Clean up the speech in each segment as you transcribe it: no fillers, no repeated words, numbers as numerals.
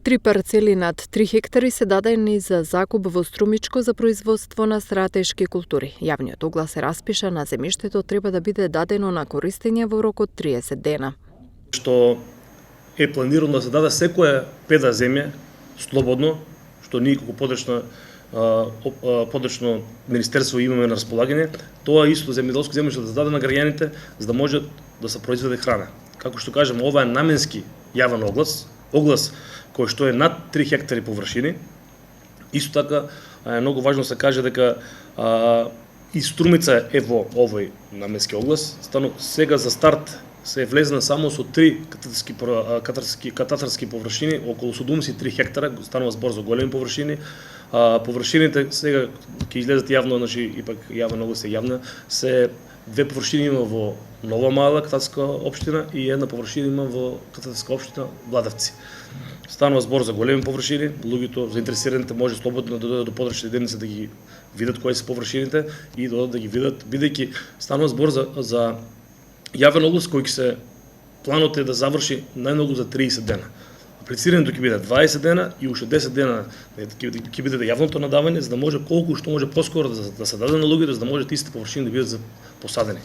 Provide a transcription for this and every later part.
Три парцели над 3 хектари се дадени за закуп во Струмичко за производство на стратешки култури. Јавниот оглас се распиша на земјиштето треба да биде дадено на користење во рок од 30 дена. Што е планирано да се даде секоја педа земја слободно, што ние како подречно министерство имаме на располагање, тоа исто земјоделско земјиште да се даде на граѓаните за да може да се произведе храна. Како што кажем, ова е наменски јавен оглас кој што е над 3 хектари површини. Исто така е многу важно се каже дека и Струмица е во овој наменски оглас. Сега за старт се влезна само со 3 катастарски површини, околу 73 хектара, станува збор за големи површини. Површините сега ќе излезат јавно, значи ипак јавен оглас е јавна, се 2 површини има во Нова Мала катастарска општина и 1 површина има во катастарска општина Владевци. Станува збор за големи површини, луѓето заинтересираните може слободно да дојдат до подрачни единици да ги видат кои се површините и да ги видат, бидејќи станува збор за јавен оглас кој се планот е да заврши најмногу за 30 дена. Аплицирањето ќе биде 20 дена и уште 10 дена ќе биде јавното надавање за да може колку што може поскоро да се даде на луѓето за да може тие површини да бидат посадени.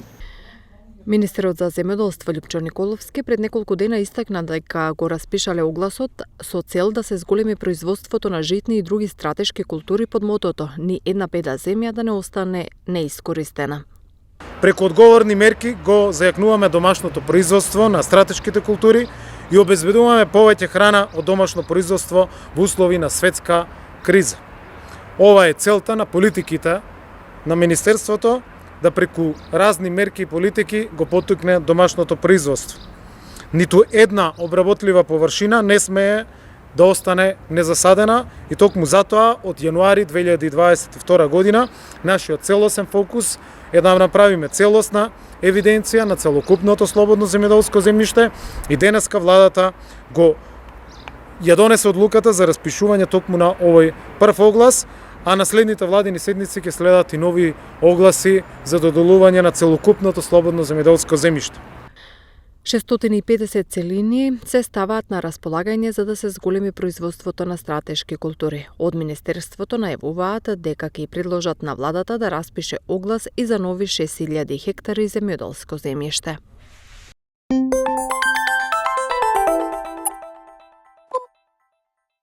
Министерот за земјоделство Љупчо Николовски пред неколку дена истакна дека го распишале огласот со цел да се зголеми производството на житни и други стратешки култури под мотото "Ни една педа земја да не остане неискористена". Преку одговорни мерки го зајакнуваме домашното производство на стратешките култури и обезбедуваме повеќе храна од домашно производство во услови на светска криза. Ова е целта на политиките на Министерството, да преку разни мерки и политики го поттикне домашното производство. Ниту една обработлива површина не смее да остане незасадена и токму затоа од јануари 2022 година нашиот целосен фокус е да направиме целосна евиденција на целокупното слободно земјоделско земјиште и денеска владата ја донесе одлуката за распишување токму на овој прв оглас, а на следните владини седници ќе следат и нови огласи за доделување на целокупното слободно земјоделско земјиште. 650 целини се ставаат на располагање за да се зголеми производството на стратешки култури. Од Министерството најавуваат дека ќе предложат на владата да распише оглас и за нови 6000 хектари земјоделско земјиште.